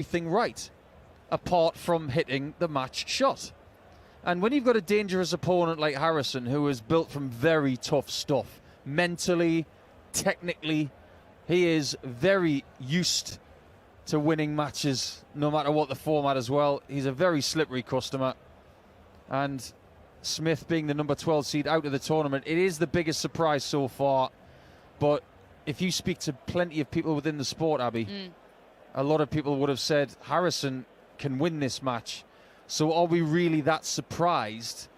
everything right, apart from hitting the match shot. And when you've got a dangerous opponent like Harrison, who is built from very tough stuff, mentally, technically, he is very used to winning matches, no matter what the format as well. He's a very slippery customer. And Smith being the number 12 seed out of the tournament, it is the biggest surprise so far. But if you speak to plenty of people within the sport, Abby, a lot of people would have said Harrison can win this match. So are we really that surprised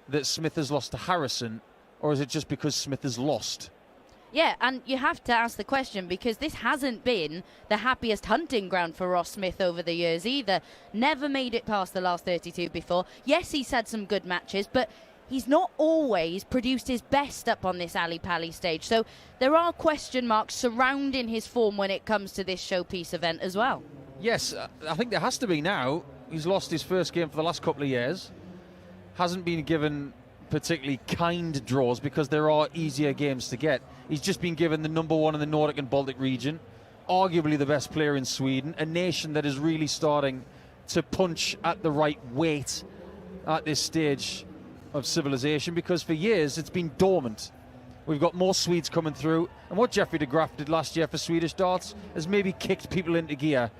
that Smith has lost to Harrison, or is it just because Smith has lost? Yeah, and you have to ask the question, because this hasn't been the happiest hunting ground for Ross Smith over the years either. Never made it past the last 32 before. Yes, he's had some good matches, but he's not always produced his best up on this Ali Pali stage. So there are question marks surrounding his form when it comes to this showpiece event as well. Yes, I think there has to be now. He's lost his first game for the last couple of years. Hasn't been given particularly kind draws because there are easier games to get. He's just been given the number one in the Nordic and Baltic region, arguably the best player in Sweden, a nation that is really starting to punch at the right weight at this stage of civilization, because for years it's been dormant. We've got more Swedes coming through, and what Jeffrey de Graaf did last year for Swedish darts has maybe kicked people into gear.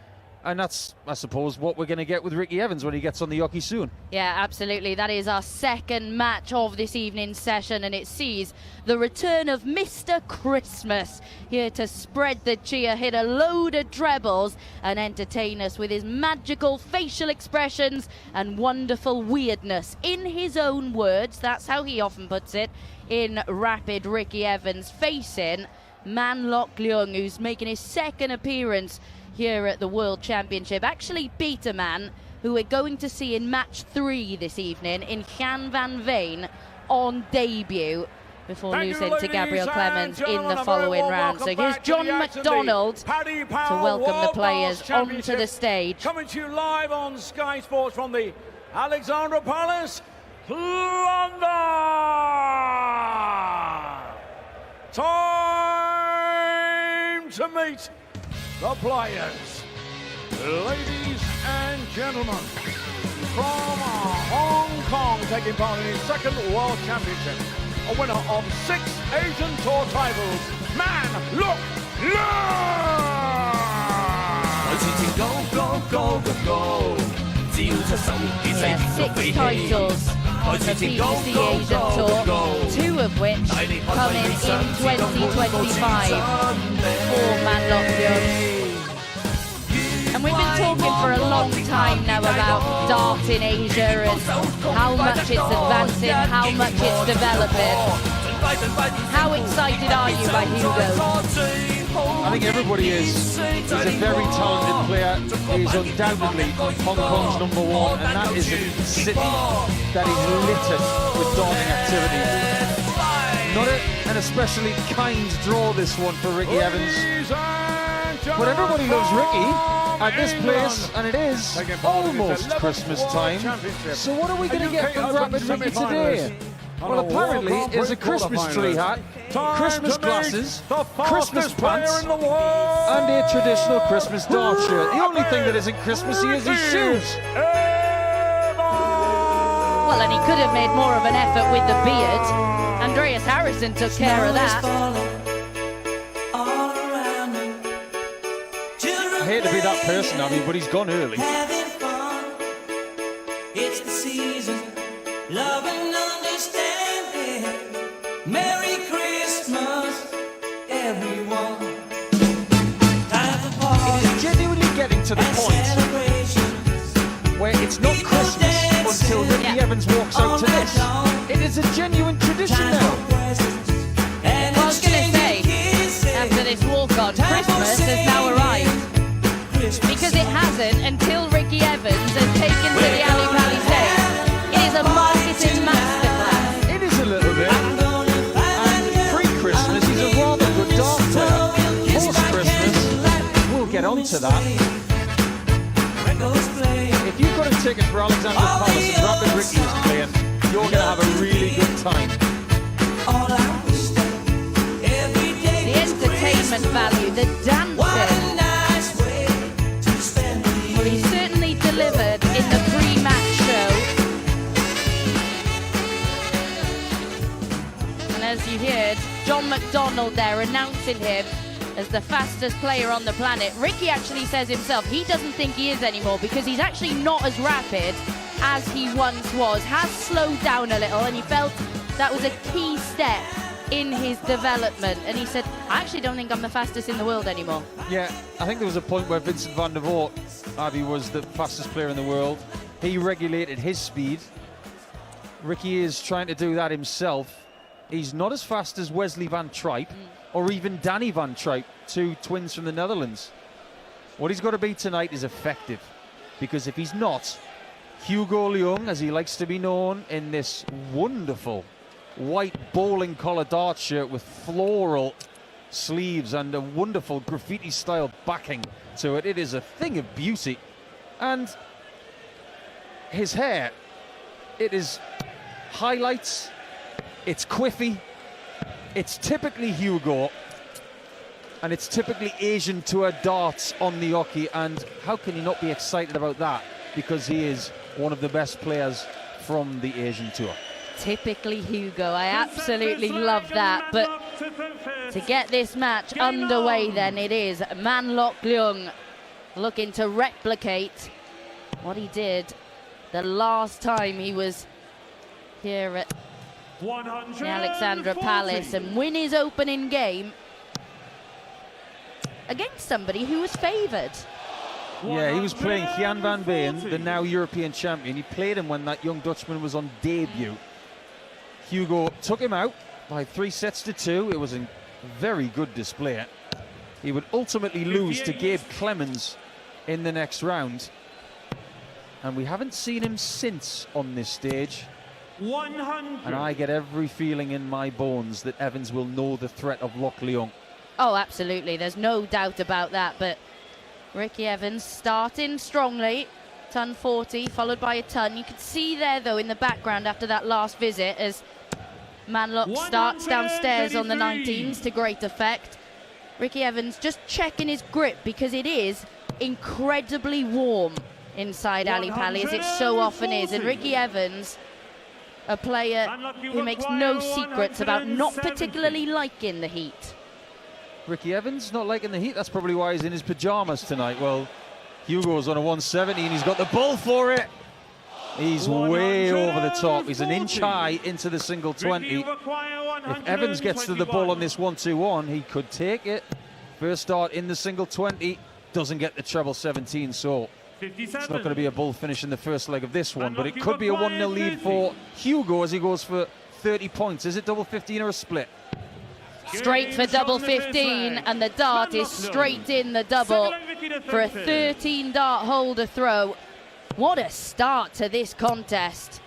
And that's, I suppose, what we're going to get with Ricky Evans when he gets on the yoki soon. Yeah, absolutely. That is our second match of this evening's session, and it sees the return of Mr. Christmas here to spread the cheer, hit a load of trebles, and entertain us with his magical facial expressions and wonderful weirdness. In his own words, that's how he often puts it, in rapid Ricky Evans, facing Manlock Leung, who's making his second appearance here at the World Championship. Actually beat a man who we're going to see in match 3 this evening in Jan van Veen on debut, before losing to Gabriel Clemens in the following round. So here's John McDonald to welcome the players onto the stage. Coming to you live on Sky Sports from the Alexandra Palace, London. Time to meet the players. Ladies and gentlemen, from Hong Kong, taking part in his second World Championship, a winner of 6 Asian Tour titles, Manlock Yeah, 6 titles on the PDC Asian Tour, 2 of which coming in 2025 for Manlock Leung. And we've been talking for a long time now about dart in Asia and how much it's advancing, how much it's developing. How excited are you by Hugo? I think everybody is. He's a very talented player. He's undoubtedly Hong Kong's number 1, and that is a city that is littered with darting activity. Not an especially kind draw, this one, for Ricky Evans. But everybody loves Ricky at this place, and it is almost Christmas time. So what are we going to get from Rapid Ricky today? Well, apparently it's a Christmas tree hat, Christmas glasses, Christmas pants, and a traditional Christmas dart shirt. The only thing that isn't Christmassy is his shoes. Well, and he could have made more of an effort with the beard. Andreas Harrison took care of that. I hate to be that person, Abby, but he's gone early. It's the season, love and understanding. Merry Christmas, everyone. It is genuinely getting to the point where it's not Christmas until Ricky Evans walks out to this. It is a genuine tradition now. Well, I was going to say, after this walk-on, Christmas has now arrived. Because it hasn't until Ricky Evans has taken to the Ali Pali stage. It is a marketing masterclass. It is a little bit. And pre-Christmas, he's a rather good dart player. Post-Christmas, we'll get on to that. If you've got a ticket for Alexandra Palace and Rapid Ricky is playing, you're going to have a really good time. The entertainment value, the dancing. delivered in the pre-match show. And as you heard, John McDonnell there announcing him as the fastest player on the planet. Ricky actually says himself he doesn't think he is anymore because he's actually not as rapid as he once was, has slowed down a little, and he felt that was a key step in his development. And he said, I actually don't think I'm the fastest in the world anymore. Yeah, I think there was a point where Vincent van der Voort, Abby, was the fastest player in the world. He regulated his speed. Ricky is trying to do that himself. He's not as fast as Wesley van Tripe or even Danny van Tripe, two twins from the Netherlands. What he's got to be tonight is effective, because if he's not, Hugo Leung, as he likes to be known, in this wonderful white bowling collar dart shirt with floral sleeves and a wonderful graffiti style backing to it. It is a thing of beauty. And his hair, it is highlights, it's quiffy, it's typically Hugo, and it's typically Asian Tour darts on the hockey. And how can you not be excited about that? Because he is one of the best players from the Asian Tour. Typically Hugo, I absolutely love that. But to get this match underway then, it is Manlok Leung looking to replicate what he did the last time he was here at the Alexandra Palace and win his opening game against somebody who was favoured. Yeah, he was playing Gian van Veen, the now European champion. He played him when that young Dutchman was on debut. Hugo took him out by 3-2. It was a very good display. He would ultimately lose to Gabe Clemens in the next round. And we haven't seen him since on this stage. 100. And I get every feeling in my bones that Evans will know the threat of Loch Leung. Oh, absolutely. There's no doubt about that. But Ricky Evans starting strongly. Ton 40, followed by a ton. You could see there, though, in the background after that last visit, as Manlok starts downstairs on the 19s to great effect. Ricky Evans just checking his grip, because it is incredibly warm inside Ali Pali, as it so often is. And Ricky Evans, a player who makes no secrets about not particularly liking the heat. Ricky Evans not liking the heat. That's probably why he's in his pajamas tonight. Well, Hugo's on a 170 and he's got the ball for it. He's way over the top. He's an inch high into the single 20. If Evans gets to the ball on this 1-2-1, he could take it. First start in the single 20, doesn't get the treble 17, so it's not going to be a bull finish in the first leg of this one, but it could be a 1-0 lead for Hugo as he goes for 30 points. Is it double 15 or a split? Straight for double 15, and the dart is straight in the double for a 13 dart holder throw. What a start to this contest.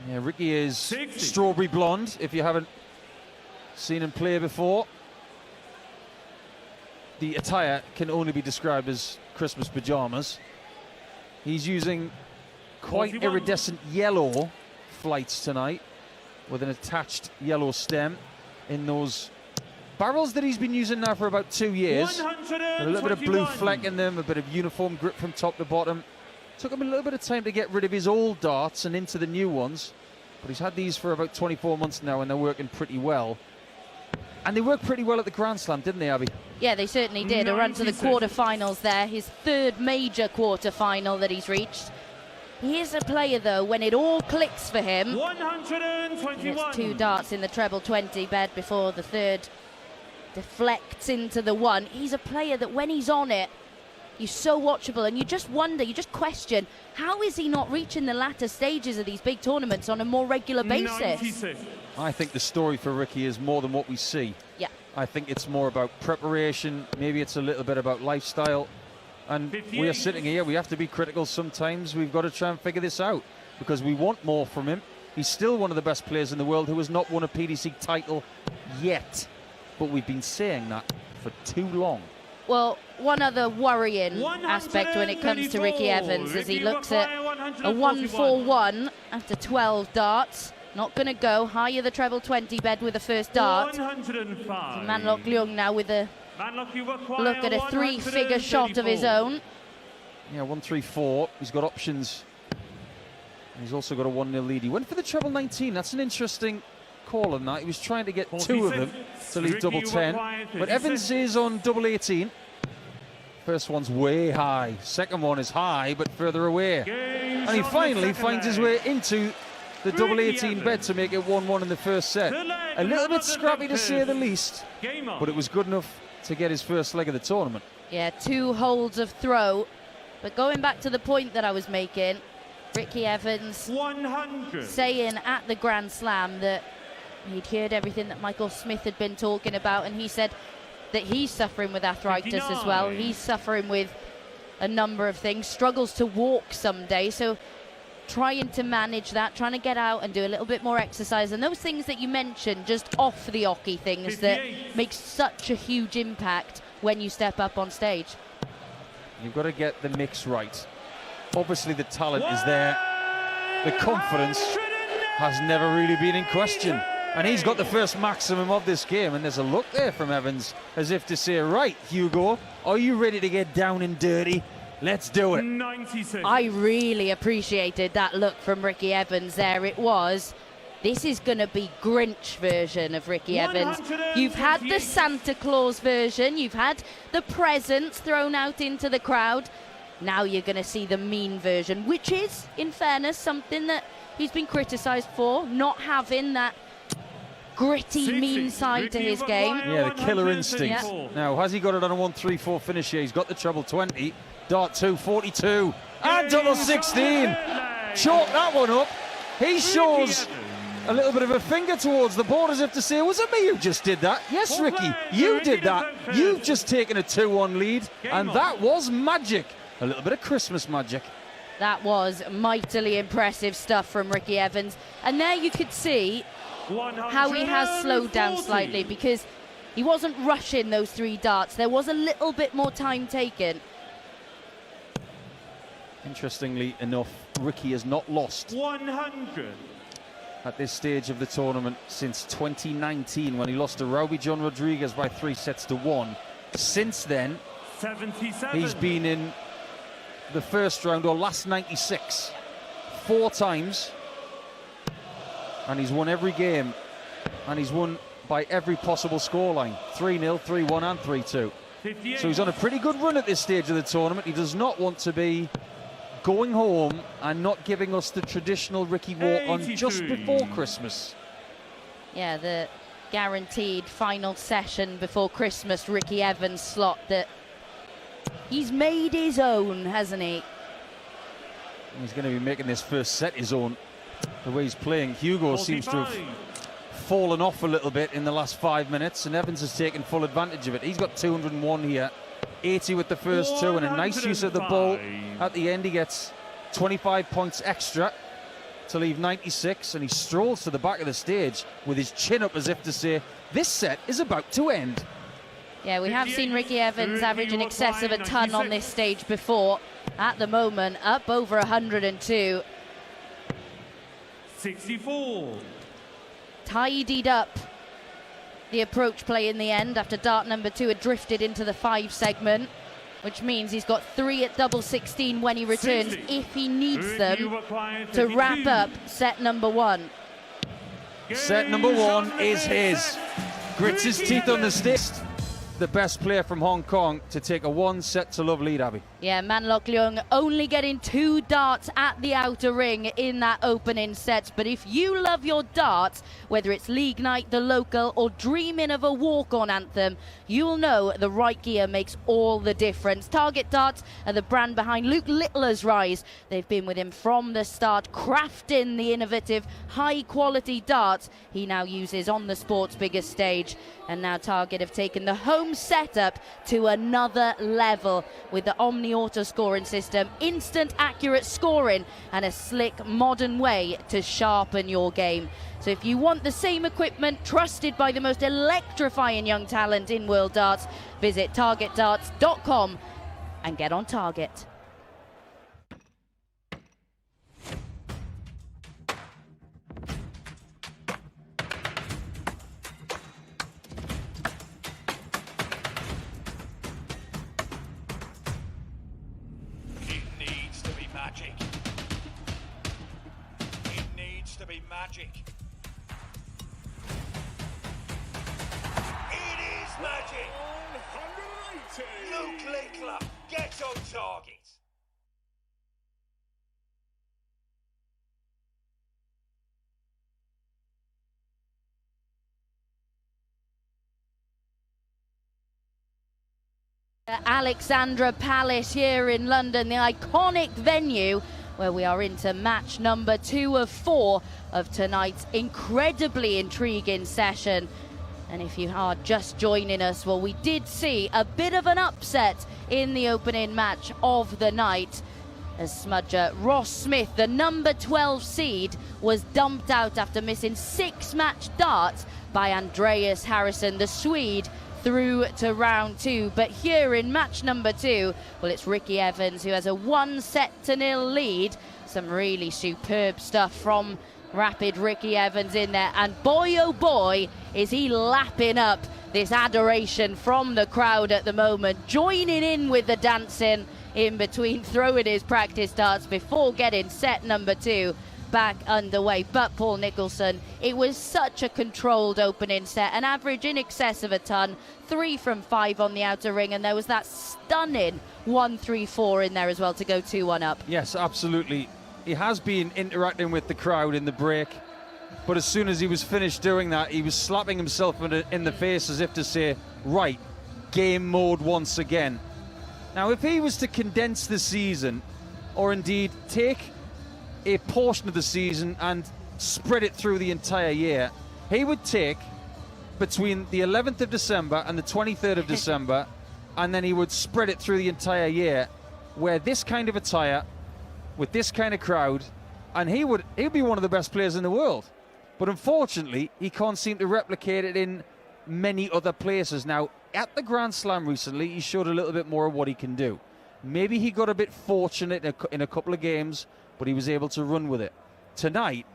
Yeah, Ricky is strawberry blonde, if you haven't seen him play before. The attire can only be described as Christmas pajamas. He's using quite iridescent yellow flights tonight with an attached yellow stem in those barrels that he's been using now for about 2 years. A little bit of blue fleck in them, a bit of uniform grip from top to bottom. Took him a little bit of time to get rid of his old darts and into the new ones, but he's had these for about 24 months now and they're working pretty well. And they worked pretty well at the Grand Slam, didn't they, Abby? Yeah, they certainly did. A run to the quarterfinals there, his third major quarterfinal that he's reached. He is a player, though, when it all clicks for him. 121. It's 2 darts in the treble 20 bed before the third deflects into the 1. He's a player that when he's on it, he's so watchable, and you just wonder, you just question, how is he not reaching the latter stages of these big tournaments on a more regular basis? 96. I think the story for Ricky is more than what we see. Yeah. I think it's more about preparation, maybe it's a little bit about lifestyle. And we are sitting here, we have to be critical sometimes. We've got to try and figure this out because we want more from him. He's still one of the best players in the world who has not won a PDC title yet. But we've been saying that for too long. Well, one other worrying aspect when it comes to Ricky Evans is he looks at a 1-4-1 after 12 darts. Not going to go higher the treble 20 bed with the first dart. 105. Manlok Leung now with a look at a 3-figure shot of his own. Yeah, 1-3-4. He's got options. And he's also got a 1-0 lead. He went for the treble 19. That's an interesting call on that. He was trying to get 2 of them to leave double 10. But Evans is on double 18. First one's way high. Second one is high, but further away. And he finally finds his way into the double 18 bed to make it 1-1 in the first set. A little bit scrappy to say the least, but it was good enough to get his first leg of the tournament. Yeah, 2 holds of throw. But going back to the point that I was making, Ricky Evans 100. saying at the Grand Slam that he'd heard everything that Michael Smith had been talking about, and he said that he's suffering with arthritis 59. as well. He's suffering with a number of things, struggles to walk some days, so trying to manage that, trying to get out and do a little bit more exercise, and those things that you mentioned, just off the hockey things 58. that make such a huge impact when you step up on stage. You've got to get the mix right. Obviously the talent is there. The confidence has never really been in question. And he's got the first maximum of this game, and there's a look there from Evans as if to say, right, Hugo, are you ready to get down and dirty? Let's do it. 96. I really appreciated that look from Ricky Evans there. It was, this is going to be Grinch version of Ricky Evans. You've had the Santa Claus version, you've had the presents thrown out into the crowd. Now you're going to see the mean version, which is, in fairness, something that he's been criticised for, not having that gritty, mean side to his game. Yeah, the killer instinct. Yeah. Now, has he got it on a 1-3-4 finish here? He's got the treble 20, dart 2, 42, and double 16. Chalk that one up. He shows a little bit of a finger towards the board as if to say, was it me who just did that? Yes, Ricky, you did that. You've just taken a 2-1 lead, and that was magic. A little bit of Christmas magic. That was mightily impressive stuff from Ricky Evans. And there you could see how he has slowed down slightly, because he wasn't rushing those 3 darts. There was a little bit more time taken. Interestingly enough, Ricky has not lost 100. at this stage of the tournament since 2019, when he lost to Rowby John Rodriguez by 3-1. Since then, 77. he's been in the first round, or last 96, 4 times, and he's won every game, and he's won by every possible scoreline: 3-0, 3-1 and 3-2. 58. So he's on a pretty good run at this stage of the tournament. He does not want to be going home and not giving us the traditional Ricky walk on just 83. before Christmas. Yeah, the guaranteed final session before Christmas Ricky Evans slot that he's made his own, hasn't he? He's going to be making this first set his own, the way he's playing. Hugo seems to have 45. fallen off a little bit in the last 5 minutes, and Evans has taken full advantage of it. He's got 201 here, 80 with the first 2, and a nice use of the ball. 105. At the end, he gets 25 points extra to leave 96, and he strolls to the back of the stage with his chin up as if to say, this set is about to end. Yeah, we have seen Ricky Evans average in excess of a ton on this stage before. At the moment, up over 102. 64. Tidied up the approach play in the end after dart number 2 had drifted into the 5 segment, which means he's got 3 at double 16 when he returns, 60. if he needs Ricky them required to 52. wrap up set number 1. Set number 1 is his. Grits his teeth on the stick. The best player from Hong Kong to take a 1-set-to-love lead, Abby. Yeah, Manlok Leung only getting 2 darts at the outer ring in that opening set. But if you love your darts, whether it's League Night, the local, or dreaming of a walk-on anthem, you'll know the right gear makes all the difference. Target Darts are the brand behind Luke Littler's rise. They've been with him from the start, crafting the innovative, high-quality darts he now uses on the sport's biggest stage. And now Target have taken the home setup to another level with the Omni Auto scoring system, instant accurate scoring, and a slick modern way to sharpen your game. So if you want the same equipment trusted by the most electrifying young talent in world darts, visit targetdarts.com and get on target. magic. It is magic. 180. Luke Linkler, get on target. Alexandra Palace here in London, the iconic venue where we are into match number 2 of 4 of tonight's incredibly intriguing session. And if you are just joining us, well, we did see a bit of an upset in the opening match of the night as smudger Ross Smith, the number 12 seed, was dumped out after missing 6 match darts by Andreas Harrison, the Swede, through to round 2. But here in match number 2, well, it's Ricky Evans who has a 1-0 lead. Some really superb stuff from rapid Ricky Evans in there, and boy oh boy is he lapping up this adoration from the crowd at the moment, joining in with the dancing in between throwing his practice darts before getting set number 2 back underway. But Paul Nicholson, it was such a controlled opening set, an average in excess of a ton, 3 from 5 on the outer ring, and there was that stunning 1-3-4 in there as well to go 2-1 up. Yes, absolutely. He has been interacting with the crowd in the break, but as soon as he was finished doing that, he was slapping himself in the face as if to say, right, game mode once again. Now, if he was to condense the season, or indeed take a portion of the season and spread it through the entire year, he would take between the 11th of December and the 23rd of December, and then he would spread it through the entire year, wear this kind of attire, with this kind of crowd, and he'd be one of the best players in the world. But unfortunately, he can't seem to replicate it in many other places. Now, at the Grand Slam recently, he showed a little bit more of what he can do. Maybe he got a bit fortunate in a couple of games, but he was able to run with it. Tonight,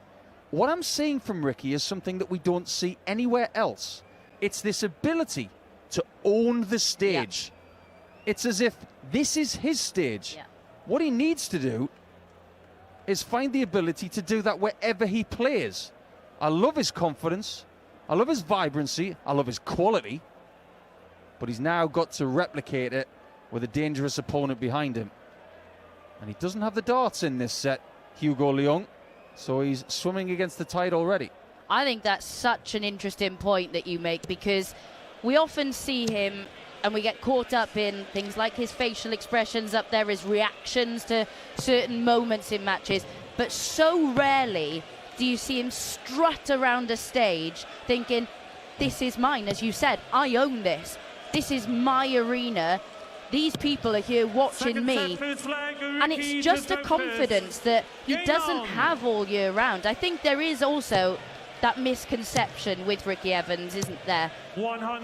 what I'm seeing from Ricky is something that we don't see anywhere else. It's this ability to own the stage. Yeah. It's as if this is his stage. Yeah. What he needs to do is find the ability to do that wherever he plays. I love his confidence, I love his vibrancy, I love his quality, but he's now got to replicate it with a dangerous opponent behind him. And he doesn't have the darts in this set, Hugo Leung, so he's swimming against the tide already. I think that's such an interesting point that you make, because we often see him and we get caught up in things like his facial expressions up there, his reactions to certain moments in matches, but so rarely do you see him strut around a stage thinking, this is mine, as you said, I own this. This is my arena. These people are here watching me. And it's just a confidence that he doesn't have all year round. I think there is also that misconception with Ricky Evans, isn't there?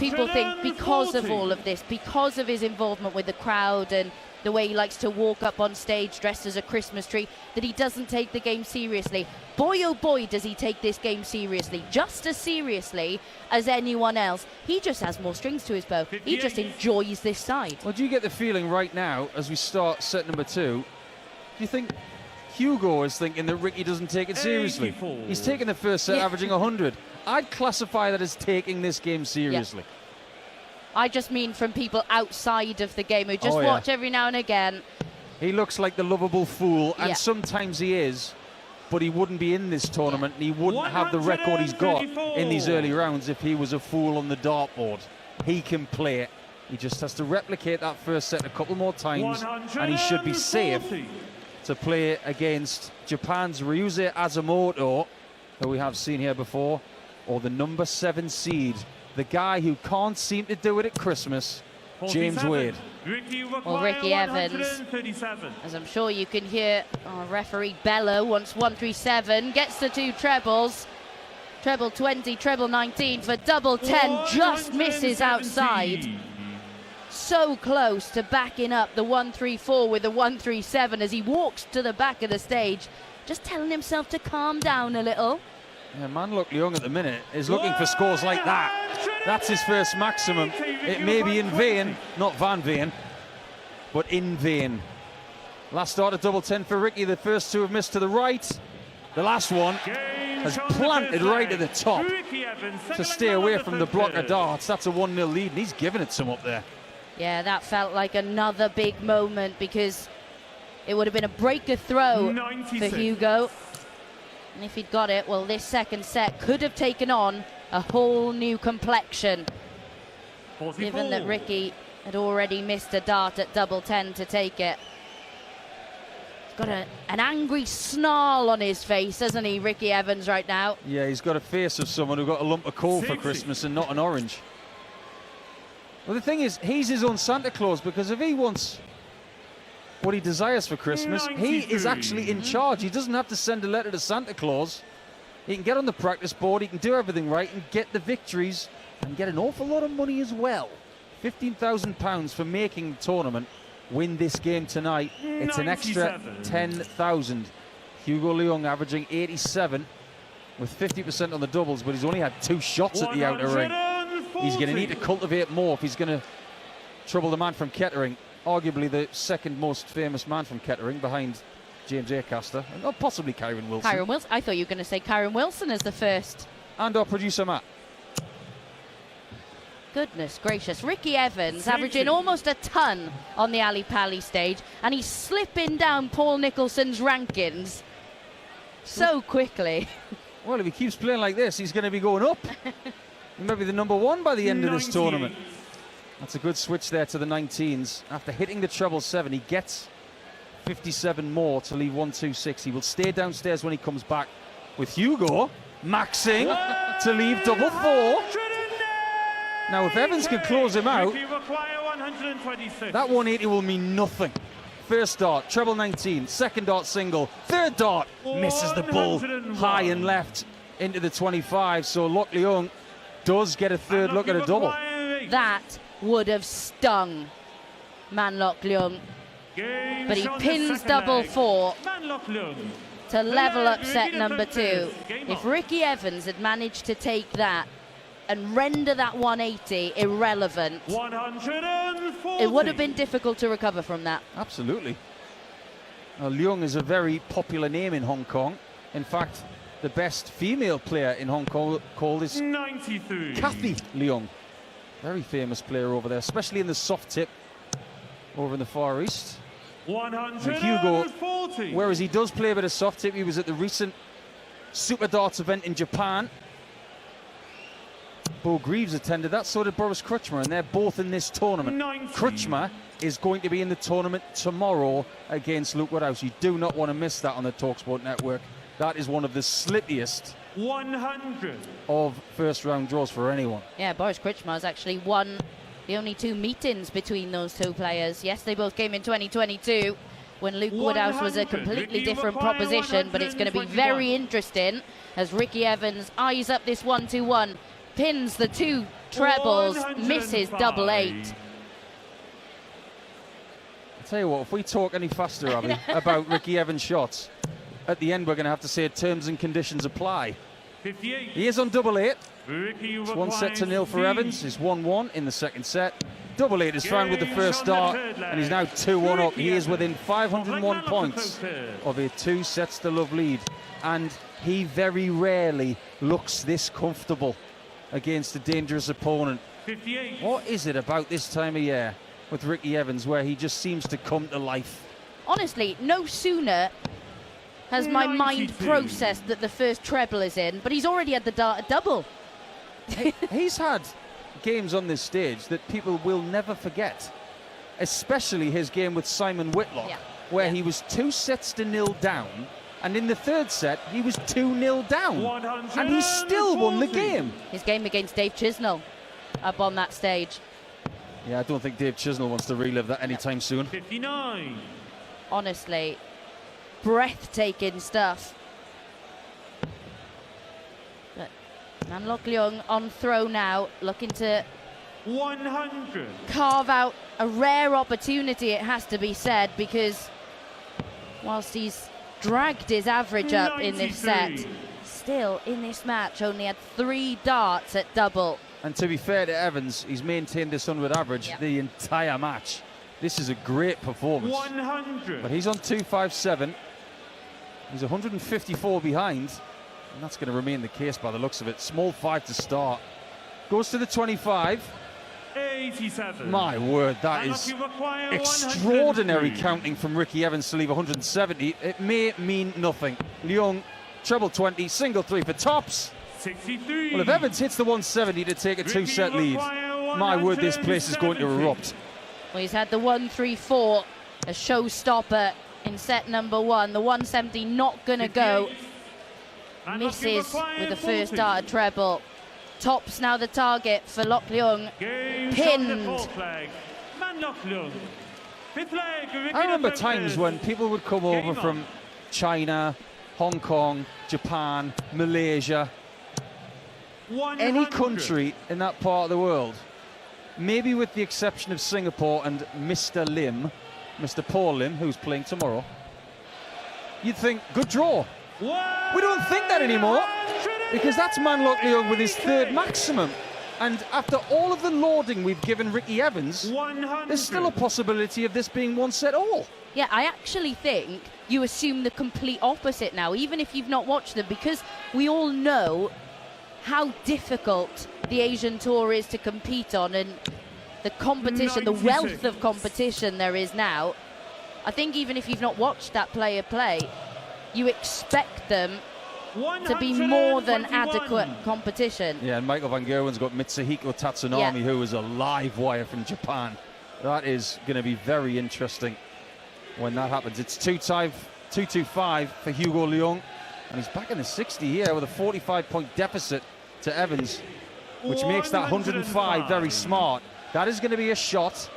People think because of all of this, because of his involvement with the crowd and the way he likes to walk up on stage dressed as a Christmas tree, that he doesn't take the game seriously. Boy, oh boy, does he take this game seriously, just as seriously as anyone else. He just has more strings to his bow. He just enjoys this side. Well, do you get the feeling right now, as we start set number 2, do you think Hugo is thinking that Ricky doesn't take it seriously? He's taking the first set, averaging 100. I'd classify that as taking this game seriously. Yeah. I just mean from people outside of the game who just watch every now and again. He looks like the lovable fool, and sometimes he is, but he wouldn't be in this tournament, and he wouldn't have the record he's got in these early rounds if he was a fool on the dartboard. He can play it. He just has to replicate that first set a couple more times, and he should be safe to play against Japan's Ryuze Azumoto, who we have seen here before, or the number 7 seed, the guy who can't seem to do it at Christmas, James Wade. Well, Ricky Evans, as I'm sure you can hear our referee bellow, once 137, gets the 2 trebles. Treble 20, treble 19 for double 10, just misses outside. So close to backing up the 134 with the 137 as he walks to the back of the stage, just telling himself to calm down a little. Yeah, man, look, Leung at the minute is looking for scores like that. That's his first maximum. It may be in vain, not Van Veen, but in vain. Last start at double 10 for Ricky. The first 2 have missed to the right. The last one has planted right at the top to stay away from the block of darts. That's a 1-0 lead, and he's giving it some up there. Yeah, that felt like another big moment because it would have been a breaker throw for Hugo. And if he'd got it, well, this second set could have taken on a whole new complexion. 44. Given that Ricky had already missed a dart at double 10 to take it. He's got an angry snarl on his face, hasn't he, Ricky Evans, right now? Yeah, he's got a face of someone who got a lump of coal for 60. Christmas and not an orange. Well, the thing is, he's his own Santa Claus, because if he wants what he desires for Christmas, he is actually in charge. He doesn't have to send a letter to Santa Claus. He can get on the practice board, he can do everything right and get the victories and get an awful lot of money as well. £15,000 for making the tournament. Win this game tonight, it's an extra 10,000. Hugo Leung averaging 87 with 50% on the doubles, but he's only had 2 shots at the outer ring. He's going to need to cultivate more if he's going to trouble the man from Kettering, arguably the second most famous man from Kettering, behind James Acaster, and possibly Kyron Wilson. Kyron Wilson. I thought you were going to say Kyron Wilson as the first. And our producer Matt. Goodness gracious. Ricky Evans averaging almost a ton on the Ali Pali stage, and he's slipping down Paul Nicholson's rankings so quickly. Well, if he keeps playing like this, he's going to be going up. He might be the number 1 by the end of this tournament. That's a good switch there to the 19s. After hitting the treble 7, he gets 57 more to leave 126. He will stay downstairs when he comes back with Hugo maxing to leave double 4. Now, if Evans can close him out, that 180 will mean nothing. First dart, treble 19, second dart single, third dart, misses the bull high and left into the 25. So Loch Leung does get a third look at a double. That would have stung Loch Leung. But he pins double 4 to level up set number 2. If Ricky Evans had managed to take that and render that 180 irrelevant, it would have been difficult to recover from that. Absolutely. Leung is a very popular name in Hong Kong. In fact, the best female player in Hong Kong called is 93. Kathy Leung. Very famous player over there, especially in the soft tip over in the Far East. 140. Hugo, whereas he does play a bit of soft tip, he was at the recent Super Darts event in Japan. Bo Greaves attended that, so did Boris Krčmar, and they're both in this tournament. 90. Krčmar is going to be in the tournament tomorrow against Luke Woodhouse. You do not want to miss that on the talkSPORT network. That is one of the slippiest 100 of first round draws for anyone. Yeah, Boris Krčmar has actually won the only 2 meetings between those 2 players. Yes, they both came in 2022 when Luke Woodhouse was a completely different proposition, but it's going to be very interesting as Ricky Evans eyes up this 1-2-1, pins the 2 trebles, misses double 8. I'll tell you what, if we talk any faster, Abby, about Ricky Evans' shots, at the end we're going to have to say terms and conditions apply. 58. He is on double 8. Ricky It's 1-0 for Evans. It's 1-1 in the second set. Double 8 is found with the first start, and he's now 2-1 up. He is within 501 points of a 2 sets to love lead, and he very rarely looks this comfortable against a dangerous opponent. 58. What is it about this time of year with Ricky Evans where he just seems to come to life? Honestly, no sooner has my mind 92. processed that the first treble is in, but he's already had the dart at double. He's had games on this stage that people will never forget, especially his game with Simon Whitlock, where he was 2-0 down, and in the third set he was 2-0 down, and he still won the game. His game against Dave Chisnell up on that stage. Yeah, I don't think Dave Chisnell wants to relive that anytime soon. 59. Honestly, breathtaking stuff. And Loch Leung on throw now, looking to 100. carve out a rare opportunity, it has to be said, because whilst he's dragged his average up in this set, 93. still in this match only had 3 darts at double. And to be fair to Evans, he's maintained this 100 average the entire match. This is a great performance. 100. But he's on 257. He's 154 behind. And that's going to remain the case by the looks of it. Small 5 to start. Goes to the 25. 87. My word, that And is you require extraordinary 103. counting from Ricky Evans to leave 170. It may mean nothing. Leung, treble 20, single 3 for tops. 63. Well, if Evans hits the 170 to take a Ricky 2-set lead, require my word, this place is going to 170. erupt. Well, he's had the 1-3-4, a showstopper in set number 1. The 170 not going to go. 58. And Misses require with the first 40. dart treble. Tops now the target for Leung. Game Pinned. shot the fourth flag. Leung. Fifth flag. Ricky I remember Evans. times when people would come over Game from on. China, Hong Kong, Japan, Malaysia, 100. any country in that part of the world, maybe with the exception of Singapore and Mr. Lim, Mr. Paul Lim, who's playing tomorrow, you'd think, good draw. We don't think that anymore, because that's Leung with his 3rd maximum. And after all of the lauding we've given Ricky Evans, 100. there's still a possibility of this being 1-set all. Yeah, I actually think you assume the complete opposite now, even if you've not watched them, because we all know how difficult the Asian Tour is to compete on, and the competition, the 96. wealth of competition there is now. I think even if you've not watched that player play, you expect them to be more than 121. adequate competition. Yeah, and Michael Van Gerwen's got Mitsuhiko Tatsunami, Yeah. who is a live wire from Japan. That is going to be very interesting when that happens. It's 2-2-5 for Hugo Leung, and he's back in the 60 here with a 45-point deficit to Evans, which makes that 105 very smart. That is going to be a shot,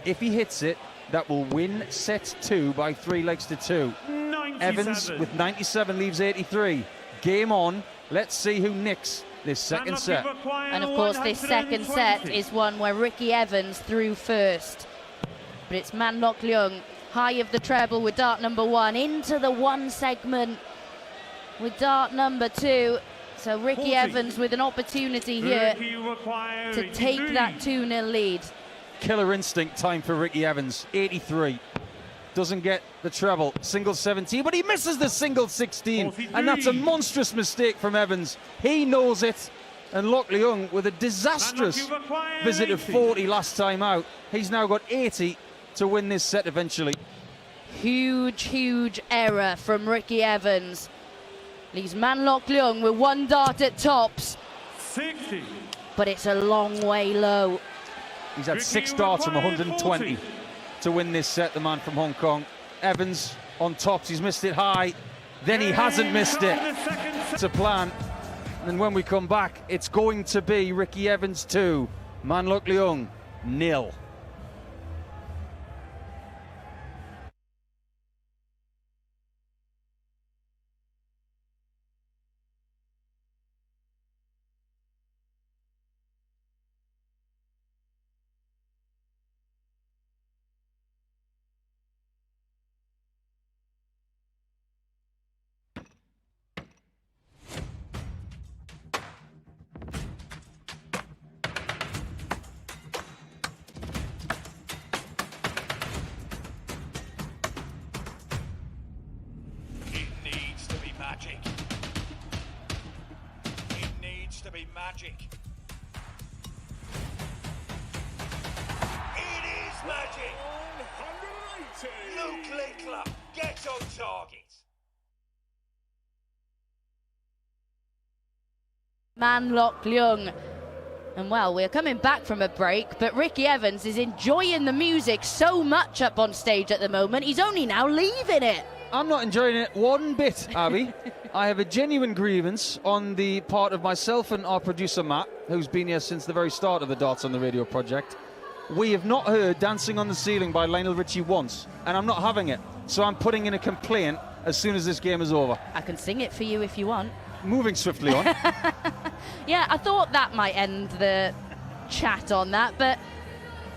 if he hits it, that will win set 2 by 3 legs to 2. 97. Evans with 97 leaves 83. Game on. Let's see who nicks this second set. And of course, this second set is one where Ricky Evans threw first. But it's Leung, high of the treble with dart number 1, into the 1 segment with dart number 2. So Ricky 40. Evans with an opportunity here to take that 2-0 lead. Killer instinct time for Ricky Evans. 83. Doesn't get the treble. Single 17, but he misses the single 16. 43. And that's a monstrous mistake from Evans. He knows it. And Leung with a disastrous visit of 40 last time out. He's now got 80 to win this set eventually. Huge, huge error from Ricky Evans. Leaves Leung with 1 dart at tops, 60. but it's a long way low. He's had Ricky 6 darts from required 120 40. to win this set, the man from Hong Kong. Evans on tops, he's missed it high, then he hasn't missed it. It's a plan. And when we come back, it's going to be Ricky Evans 2, Leung 0. It needs to be magic. It needs to be magic. It is magic. 180. Luke Linkler, get on target. Leung. And well, we're coming back from a break, but Ricky Evans is enjoying the music so much up on stage at the moment, he's only now leaving it. I'm not enjoying it one bit, Abby. I have a genuine grievance on the part of myself and our producer Matt, who's been here since the very start of the Darts on the Radio project. We have not heard Dancing on the Ceiling by Lionel Richie once, and I'm not having it. So I'm putting in a complaint as soon as this game is over. I can sing it for you if you want. Moving swiftly on. Yeah, I thought that might end the chat on that, but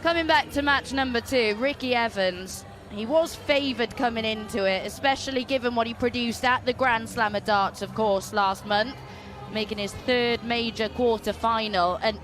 coming back to match number 2, Ricky Evans, he was favoured coming into it, especially given what he produced at the Grand Slam of Darts, of course, last month, making his 3rd major quarter-final, and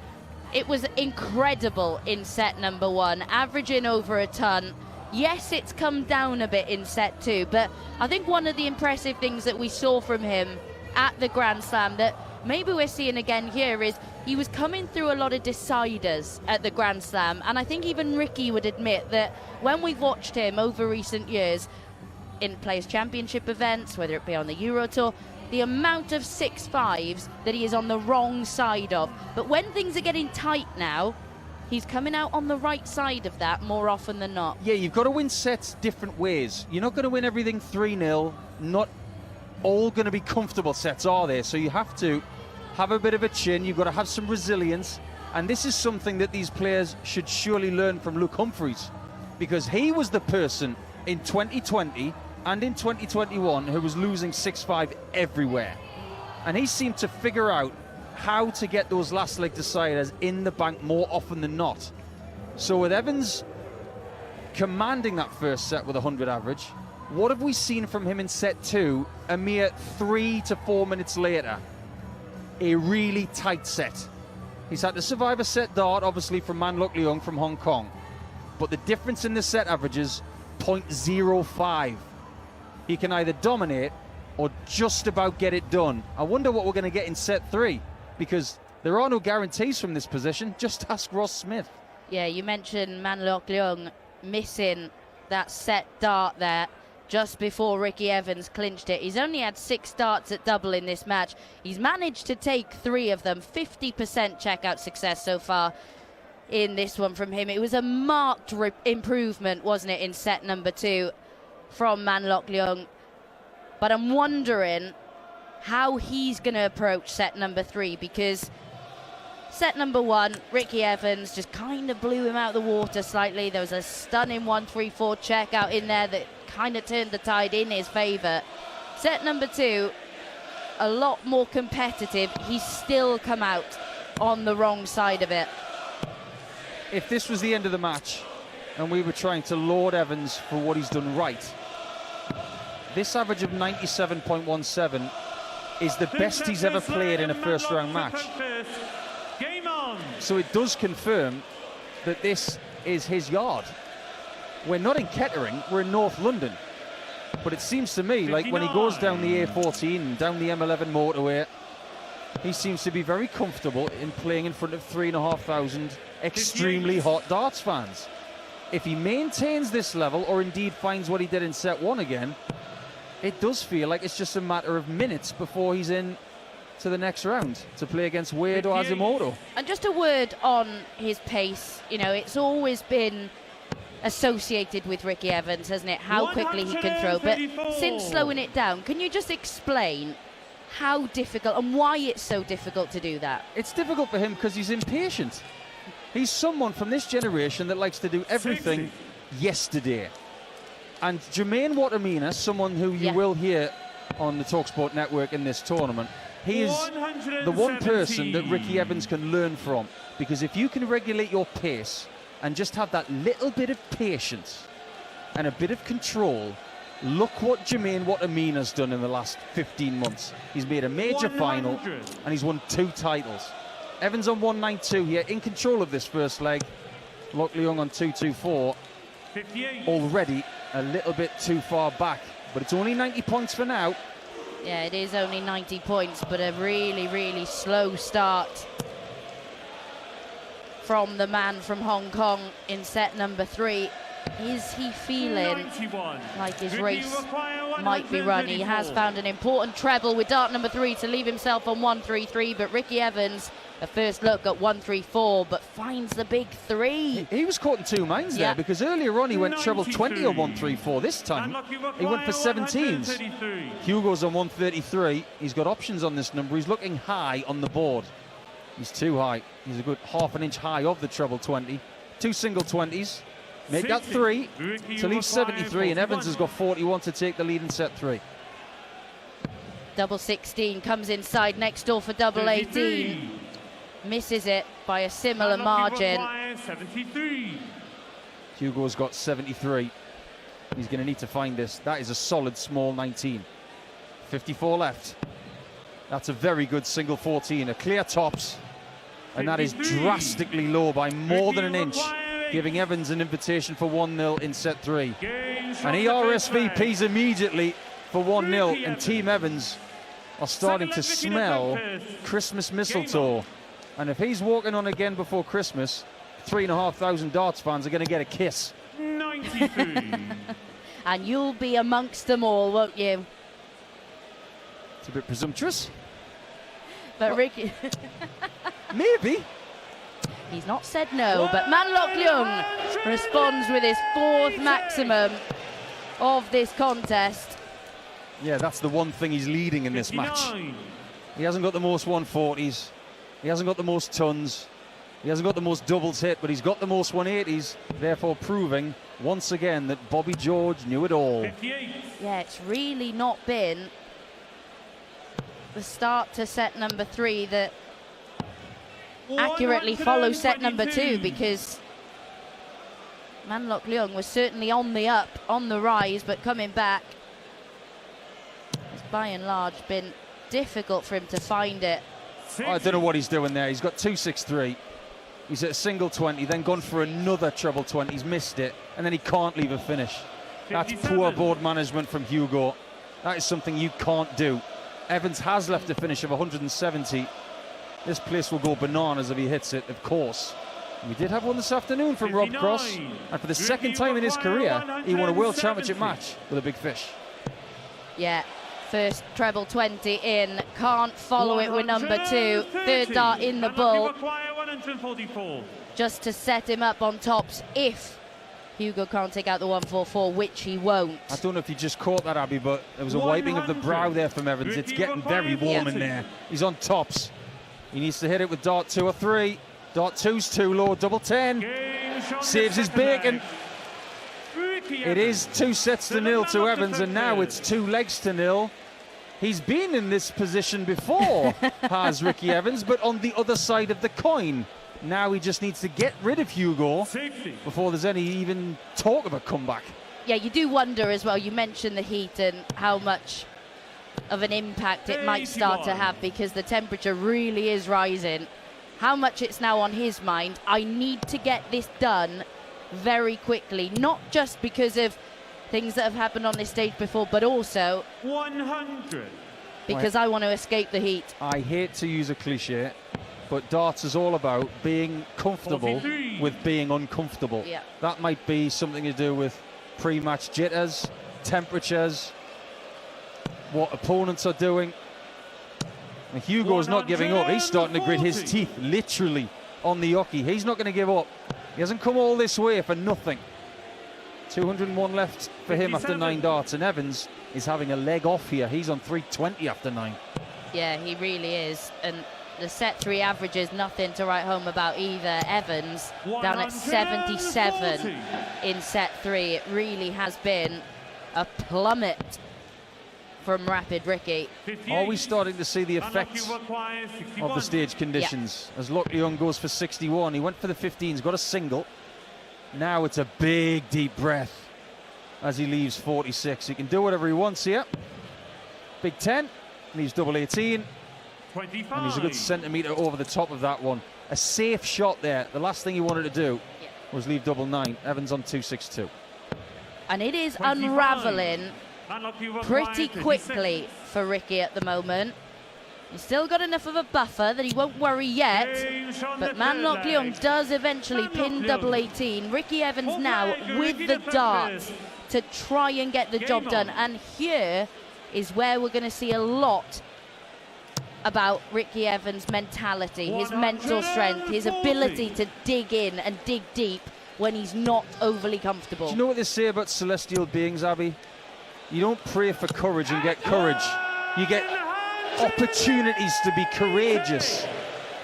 it was incredible in set number 1, averaging over a ton. Yes, it's come down a bit in set 2, but I think one of the impressive things that we saw from him at the Grand Slam that maybe we're seeing again here is he was coming through a lot of deciders at the Grand Slam, and I think even Ricky would admit that when we've watched him over recent years in Players' Championship events, whether it be on the Euro Tour, the amount of 6-5s that he is on the wrong side of. But when things are getting tight now, he's coming out on the right side of that more often than not. Yeah, you've got to win sets different ways. You're not going to win everything 3-0. Not all going to be comfortable sets, are there? So you have to have a bit of a chin. You've got to have some resilience. And this is something that these players should surely learn from Luke Humphries, because he was the person in 2020 and in 2021 who was losing 6-5 everywhere. And he seemed to figure out how to get those last leg deciders in the bank more often than not. So with Evans commanding that first set with 100 average, what have we seen from him in set 2 a mere 3 to 4 minutes later? A really tight set. He's had to survive a set dart, obviously, from Leung from Hong Kong. But the difference in the set averages, 0.05. He can either dominate or just about get it done. I wonder what we're going to get in set 3, because there are no guarantees from this position. Just ask Ross Smith. Yeah, you mentioned Leung missing that set dart there just before Ricky Evans clinched it. He's only had 6 darts at double in this match. He's managed to take 3 of them. 50% checkout success so far in this one from him. It was a marked improvement, wasn't it, in set number 2 from Leung. But I'm wondering how he's going to approach set number 3, because set number 1, Ricky Evans just kind of blew him out of the water slightly. There was a stunning 1-3-4 checkout in there that kind of turned the tide in his favour. Set number 2, a lot more competitive. He's still come out on the wrong side of it. If this was the end of the match and we were trying to laud Evans for what he's done right, this average of 97.17 is the best he's ever played in a first round match. Game on. So it does confirm that this is his yard. We're not in Kettering, we're in North London. But it seems to me like when he goes down the A14 and down the M11 motorway, he seems to be very comfortable in playing in front of 3,500 extremely hot darts fans. If he maintains this level, or indeed finds what he did in set 1 again, it does feel like it's just a matter of minutes before he's in to the next round to play against Wade or Azimoto. And just a word on his pace. You know, it's always been associated with Ricky Evans, hasn't it? How quickly he can throw. But since slowing it down, can you just explain how difficult and why it's so difficult to do that? It's difficult for him because he's impatient. He's someone from this generation that likes to do everything yesterday. And Jermaine Watamina, someone who you will hear on the talkSPORT network in this tournament, he is the one person that Ricky Evans can learn from. Because if you can regulate your pace and just have that little bit of patience and a bit of control, look what Jermaine Watamina's done in the last 15 months. He's made a major final and he's won 2 titles. Evans on 192 here, in control of this first leg. Leung on 224. 58. Already a little bit too far back, but it's only 90 points for now. Yeah, it is only 90 points, but a really, really slow start from the man from Hong Kong in set number 3. Is he feeling 91. like his race might be run? He has found an important treble with dart number 3 to leave himself on 133, but Ricky Evans, a first look at 134, but finds the big 3. He was caught in 2 minds there, because earlier on he went treble 20 on 134. This time he went for 17s. Hugo's on 133. He's got options on this number. He's looking high on the board. He's too high. He's a good half an inch high of the treble 20. 2 single 20s. Make that 3 to leave 73, and Evans has got 41 to take the lead in set 3. Double 16 comes inside next door for double 18. Misses it by a similar margin. 73. Hugo's got 73. He's going to need to find this. That is a solid small 19. 54 left. That's a very good single 14. A clear tops. And that is drastically low by more than an inch, giving Evans an invitation for 1-0 in set 3. And he RSVPs immediately for 1-0, and Team Evans are starting to smell Christmas mistletoe. And if he's walking on again before Christmas, 3,500 darts fans are going to get a kiss. 93. And you'll be amongst them all, won't you? It's a bit presumptuous. But Ricky, Maybe. he's not said no, but Manlok Leung responds with his 4th maximum of this contest. Yeah, that's the one thing he's leading in this match. 59. He hasn't got the most 140s. He hasn't got the most tons. He hasn't got the most doubles hit, but he's got the most 180s, therefore proving once again that Bobby George knew it all. 58. Yeah, it's really not been the start to set number 3 that accurately follows set number 2, because Manlok Leung was certainly on the up, on the rise, but coming back, it's by and large been difficult for him to find it. I don't know what he's doing there. He's got 263. He's at a single 20, then gone for another treble 20. He's missed it, and then he can't leave a finish. That's 57. poor board management from Hugo. That is something you can't do. Evans has left a finish of 170. This place will go bananas if he hits it, of course. We did have one this afternoon from Rob 59. Cross, and for the second time in his career, he won a World Championship match with a big fish. Yeah, first treble 20 in, can't follow it with number 2. 130. Third dart in the Manlok bull, require 144. just to set him up on tops if Hugo can't take out the 144, which he won't. I don't know if you just caught that, Abby, but there was a wiping of the brow there from Evans. It's getting very warm in there. He's on tops. He needs to hit it with dart 2 or 3. Dart 2's too low, double 10. Saves his bacon. It is 2 sets to 0 to Evans, and now it's 2 legs to 0. He's been in this position before, has Ricky Evans, but on the other side of the coin. Now he just needs to get rid of Hugo before there's any even talk of a comeback. Yeah, you do wonder as well, you mentioned the heat and how much of an impact it might start to have, because the temperature really is rising. How much it's now on his mind, I need to get this done very quickly, not just because of things that have happened on this stage before, but also 100. because I want to escape the heat. I hate to use a cliche, but darts is all about being comfortable 43. with being uncomfortable. Yeah. That might be something to do with pre-match jitters, temperatures, what opponents are doing. And Hugo's not giving up. He's starting to grit his 140. teeth literally on the oche. He's not going to give up. He hasn't come all this way for nothing. 201 left for him after 9 darts, and Evans is having a leg off here. He's on 320 after 9. Yeah, he really is. And the set 3 average is nothing to write home about either. Evans down at 77 in set 3. It really has been a plummet from Rapid Ricky. 58. Are we starting to see the Manlok effects requires of 61. the stage conditions? As Leung goes for 61, he went for the 15s, got a single. Now it's a big deep breath as he leaves 46. He can do whatever he wants here. Big 10, leaves double 18, 25. and he's a good centimetre over the top of that one. A safe shot there. The last thing he wanted to do was leave double 9. Evans on 262. And it is 25. unravelling Manlok requires pretty 56. quickly for Ricky at the moment. He's still got enough of a buffer that he won't worry yet. James on But the third Manlok leg. Leung does eventually Manlok pin Leung. double 18. Ricky Evans Full now leg, with Ricky the defenders. darts to try and get the Game job done. on. And here is where we're going to see a lot about Ricky Evans' mentality, his mental strength, his 140. ability to dig in and dig deep when he's not overly comfortable. Do you know what they say about celestial beings, Abby? You don't pray for courage and get courage. You get opportunities to be courageous.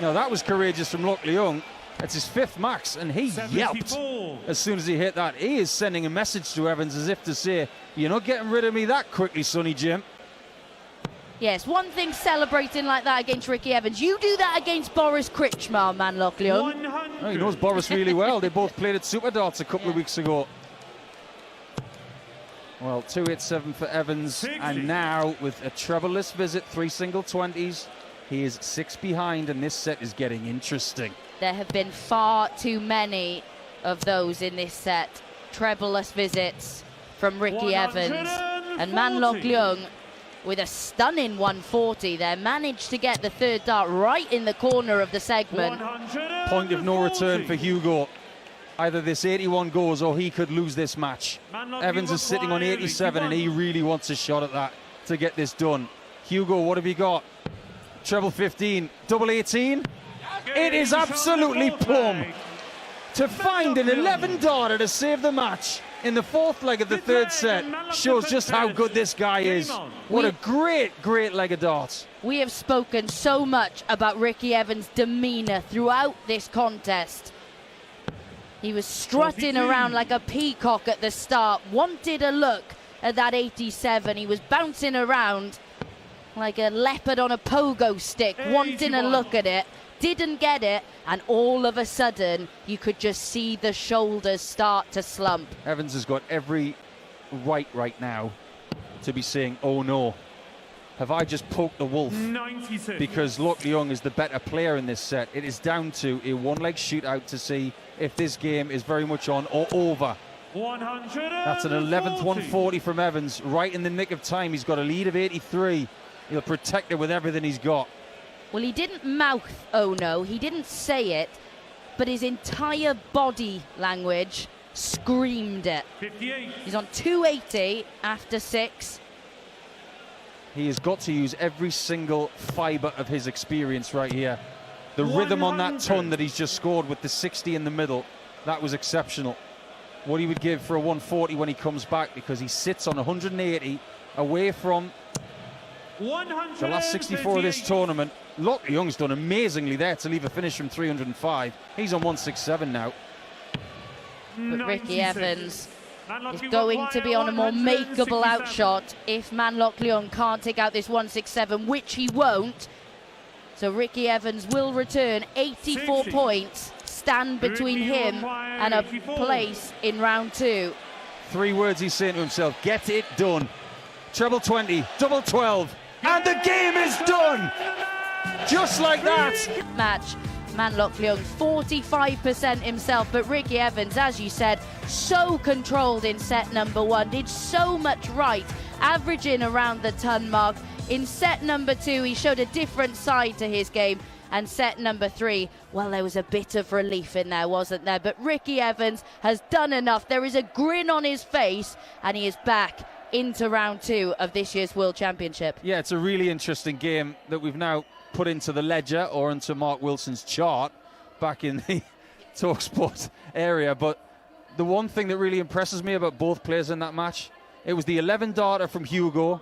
Now that was courageous from Leung. It's his 5th max, and he yelped 74. as soon as he hit that. He is sending a message to Evans as if to say, you're not getting rid of me that quickly, Sonny Jim. Yes, one thing celebrating like that against Ricky Evans. You do that against Boris Kritschmar, Manlok Leung. 100. Oh, he knows Boris really well. They both played at Super Darts a couple of weeks ago. Well, 287 for Evans, 60. and now with a treble-less visit, 3 single 20s, he is 6 behind, and this set is getting interesting. There have been far too many of those in this set. Treble-less visits from Ricky Evans. And Manlok 140. Leung with a stunning 140 there. Managed to get the third dart right in the corner of the segment. Point of no return for Hugo. Either this 81 goes or he could lose this match. Evans is sitting on 87 and he really wants a shot at that to get this done. Hugo, what have you got? Treble 15, double 18. It is absolutely plumb. To find an 11 darter to save the match in the fourth leg of the third set shows just how good this guy is. What a great leg of darts. We have spoken so much about Ricky Evans' demeanour throughout this contest. He was strutting around like a peacock at the start, wanted a look at that 87. He was bouncing around like a leopard on a pogo stick, wanting a look at it. Didn't get it, and all of a sudden you could just see the shoulders start to slump. Evans has got every right now to be saying, oh no, have I just poked the wolf? 96. Because Leung is the better player in this set. It is down to a one-leg shootout to see if this game is very much on or over. 140. That's an 11th 140 from Evans, right in the nick of time. He's got a lead of 83. He'll protect it with everything he's got. Well, he didn't mouth oh no, he didn't say it, but his entire body language screamed it. 58. He's on 280 after 6. He has got to use every single fibre of his experience right here. The rhythm on that ton that he's just scored with the 60 in the middle, that was exceptional. What he would give for a 140 when he comes back, because he sits on 180 away from the last 64 of this tournament. Look, Leung's done amazingly there to leave a finish from 305. He's on 167 now. But Ricky Evans is going to be on a more makeable outshot if Manlock Leung can't take out this 167, which he won't. So Ricky Evans will return 84 points, stand between him and a place in round 2. 3 words he's saying to himself: get it done. Treble 20, double 12, and the game is done! Just like that. Match. Manlock Leung 45% himself, but Ricky Evans, as you said, so controlled in set number 1, did so much right, averaging around the ton mark. In set number 2, he showed a different side to his game, and set number 3, well, there was a bit of relief in there, wasn't there? But Ricky Evans has done enough. There is a grin on his face, and he is back into round 2 of this year's World Championship. Yeah, it's a really interesting game that we've now put into the ledger or into Mark Wilson's chart back in the talkSPORT area. But the one thing that really impresses me about both players in that match, it was the 11 darter from Hugo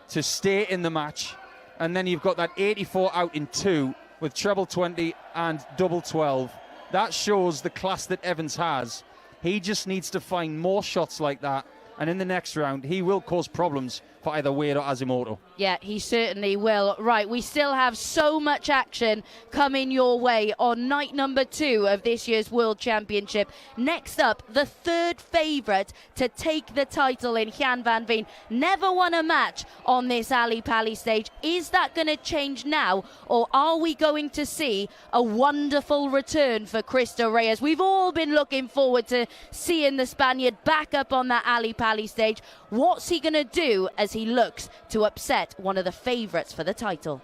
to stay in the match, and then you've got that 84 out in 2 with treble 20 and double 12. That shows the class that Evans has. He just needs to find more shots like that, and in the next round he will cause problems for either Wade or Azimoto. Yeah, he certainly will. Right, we still have so much action coming your way on night number 2 of this year's World Championship. Next up, the third favourite to take the title in Gian van Veen. Never won a match on this Ali Pali stage. Is that going to change now, or are we going to see a wonderful return for Cristo Reyes? We've all been looking forward to seeing the Spaniard back up on that Ali Pali stage. What's he going to do as he looks to upset one of the favourites for the title?